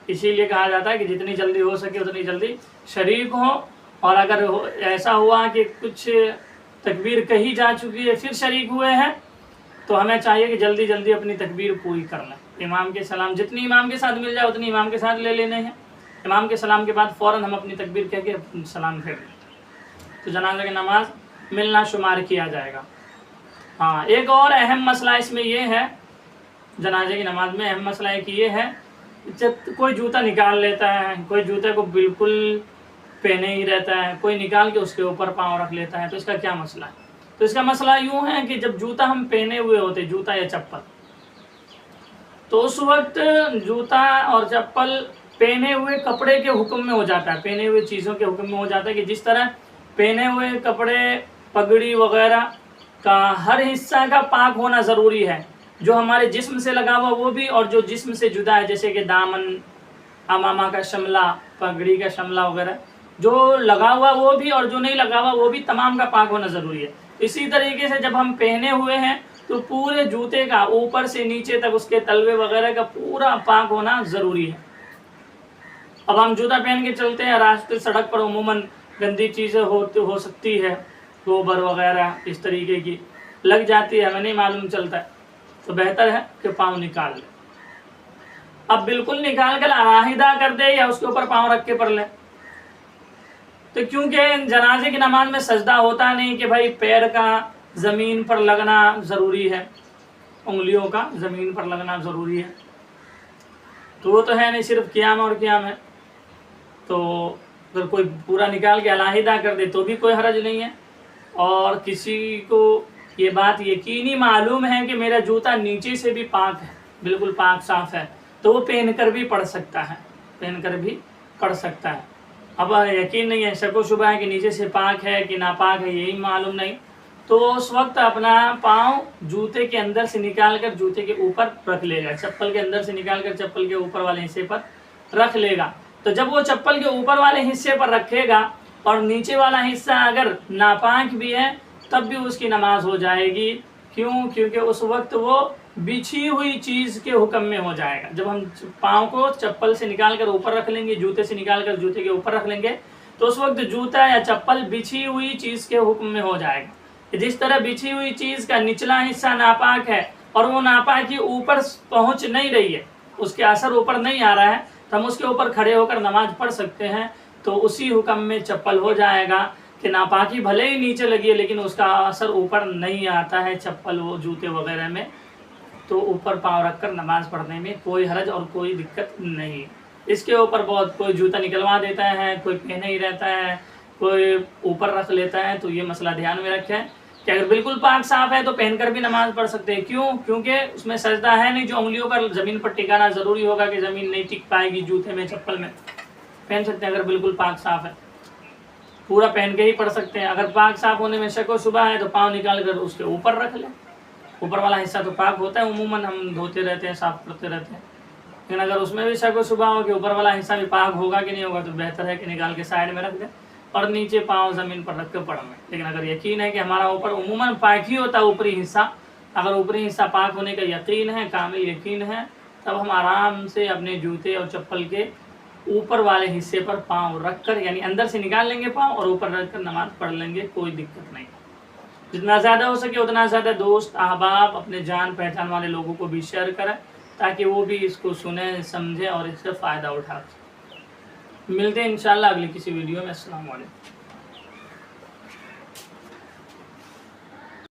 اسی لیے کہا جاتا ہے کہ جتنی جلدی ہو سکے اتنی جلدی شریک ہو، اور اگر ایسا ہوا کہ کچھ تکبیر کہی جا چکی ہے پھر شریک ہوئے ہیں تو ہمیں چاہیے کہ جلدی جلدی اپنی تکبیر پوری کر لیں۔ امام کے سلام جتنی امام کے ساتھ مل جائے اتنی امام کے ساتھ لے لینے ہیں، امام کے سلام کے بعد فوراً ہم اپنی تکبیر کہہ کے سلام پھیر لیں تو جنازہ کی نماز ملنا شمار کیا جائے گا۔ ہاں، ایک اور اہم مسئلہ اس میں یہ ہے، جنازے کی نماز میں اہم مسئلہ ایک یہ ہے، جب کوئی جوتا نکال لیتا ہے، کوئی جوتے کو بالکل پہنے ہی رہتا ہے، کوئی نکال کے اس کے اوپر پاؤں رکھ لیتا ہے، تو اس کا کیا مسئلہ ہے؟ تو اس کا مسئلہ یوں ہے کہ جب جوتا ہم پہنے ہوئے ہوتے، جوتا یا چپل، تو اس وقت جوتا اور چپل پہنے ہوئے کپڑے کے حکم میں ہو جاتا ہے، پہنے ہوئے چیزوں کے حکم میں ہو جاتا ہے کہ جس طرح پہنے ہوئے کپڑے، پگڑی وغیرہ کا ہر حصہ کا پاک ہونا ضروری ہے، جو ہمارے جسم سے لگا ہوا وہ بھی، اور جو جسم سے جدا ہے جیسے کہ دامن، امامہ کا شملہ، پگڑی کا شملہ وغیرہ، جو لگا ہوا وہ بھی اور جو نہیں لگا ہوا وہ بھی، تمام کا پاک ہونا ضروری ہے۔ اسی طریقے سے جب ہم پہنے ہوئے ہیں تو پورے جوتے کا اوپر سے نیچے تک اس کے تلوے وغیرہ کا پورا پاک ہونا ضروری ہے۔ اب ہم جوتا پہن کے چلتے ہیں راستے، سڑک پر عموماً گندی چیزیں ہو سکتی ہے، گوبر وغیرہ اس طریقے کی لگ جاتی ہے، ہمیں نہیں معلوم چلتا ہے، تو بہتر ہے کہ پاؤں نکال لیں۔ اب بالکل نکال کر علیحدہ کر دے یا اس کے اوپر پاؤں رکھ کے پڑھ لیں، تو کیونکہ جنازے کی نماز میں سجدہ ہوتا نہیں کہ بھائی پیر کا زمین پر لگنا ضروری ہے، انگلیوں کا زمین پر لگنا ضروری ہے، تو وہ تو ہے نہیں، صرف قیام اور قیام ہے، تو اگر کوئی پورا نکال کے علیحدہ کر دے تو بھی کوئی حرج نہیں ہے۔ اور کسی کو یہ بات یقینی معلوم ہے کہ میرا جوتا نیچے سے بھی پاک ہے، بالکل پاک صاف ہے، تو وہ پہن کر بھی پڑھ سکتا ہے، پہن کر بھی پڑھ سکتا ہے۔ اب یقین نہیں ہے، شک و شبہ ہے کہ نیچے سے پاک ہے کہ ناپاک ہے، یہی معلوم نہیں، تو اس وقت اپنا پاؤں جوتے کے اندر سے نکال کر جوتے کے اوپر رکھ لے گا، چپل کے اندر سے نکال کر چپل کے اوپر والے حصے پر رکھ لے گا۔ تو جب وہ چپل کے اوپر والے حصے پر رکھے گا اور نیچے والا حصہ اگر ناپاک بھی ہے تب بھی اس کی نماز ہو جائے گی، کیونکہ اس وقت وہ بچھی ہوئی چیز کے حکم میں ہو جائے گا۔ جب ہم پاؤں کو چپل سے نکال کر اوپر رکھ لیں گے، جوتے سے نکال کر جوتے کے اوپر رکھ لیں گے، تو اس وقت جوتا یا چپل بچھی ہوئی چیز کے حکم میں ہو جائے گا۔ جس طرح بچھی ہوئی چیز کا نچلا حصہ ناپاک ہے اور وہ ناپاکی اوپر پہنچ نہیں رہی ہے، اس کے اثر اوپر نہیں آ رہا ہے، تو ہم اس کے اوپر کھڑے ہو کر نماز پڑھ سکتے ہیں، تو اسی حکم میں چپل ہو جائے گا کہ ناپاکی بھلے ہی نیچے لگی ہے لیکن اس کا اثر اوپر نہیں آتا ہے چپل و جوتے وغیرہ میں، تو اوپر پاؤں رکھ کر نماز پڑھنے میں کوئی حرج اور کوئی دقت نہیں۔ اس کے اوپر بہت کوئی جوتا نکلوا دیتا ہے، کوئی پہنے ہی رہتا ہے، کوئی اوپر رکھ لیتا ہے، تو یہ مسئلہ دھیان میں رکھیں کہ اگر بالکل پاک صاف ہے تو پہن کر بھی نماز پڑھ سکتے ہیں۔ کیونکہ اس میں سجدہ ہے نہیں، جو انگلیوں پر زمین پر ٹکانا ضروری ہوگا کہ زمین نہیں ٹک پائے گی جوتے میں، چپل میں پہن سکتے ہیں اگر بالکل پاک صاف ہے، پورا پہن کے ہی پڑھ سکتے ہیں۔ اگر پاک صاف ہونے میں شک و شبہ ہے تو پاؤں نکال کر اس کے اوپر رکھ لیں، اوپر والا حصہ تو پاک ہوتا ہے، عموماً ہم دھوتے رہتے ہیں، صاف کرتے رہتے ہیں، لیکن اگر اس میں بھی شک و شبہ ہو کہ اوپر والا حصہ بھی پاک ہوگا کہ نہیں ہوگا تو بہتر ہے کہ نکال کے سائڈ میں رکھ دیں اور نیچے پاؤں زمین پر رکھ کے پڑھ لیں۔ لیکن اگر یقین ہے کہ ہمارا اوپر عموماً پاک ہی ہوتا ہے اوپری حصہ، اگر اوپری حصہ پاک ہونے کا یقین ہے، کامل یقین ہے، تب ہم آرام سے اپنے جوتے اور چپل کے اوپر والے حصے پر پاؤں رکھ کر، یعنی اندر سے نکال لیں گے پاؤں اور اوپر رکھ کر نماز پڑھ لیں گے، کوئی دقت نہیں۔ جتنا زیادہ ہو سکے اتنا زیادہ دوست احباب، اپنے جان پہچان والے لوگوں کو بھی شیئر کریں تاکہ وہ بھی اس کو سنیں، سمجھیں اور اس سے فائدہ اٹھا سکیں۔ ملتے ہیں انشاءاللہ اگلی کسی ویڈیو میں۔ السلام علیکم۔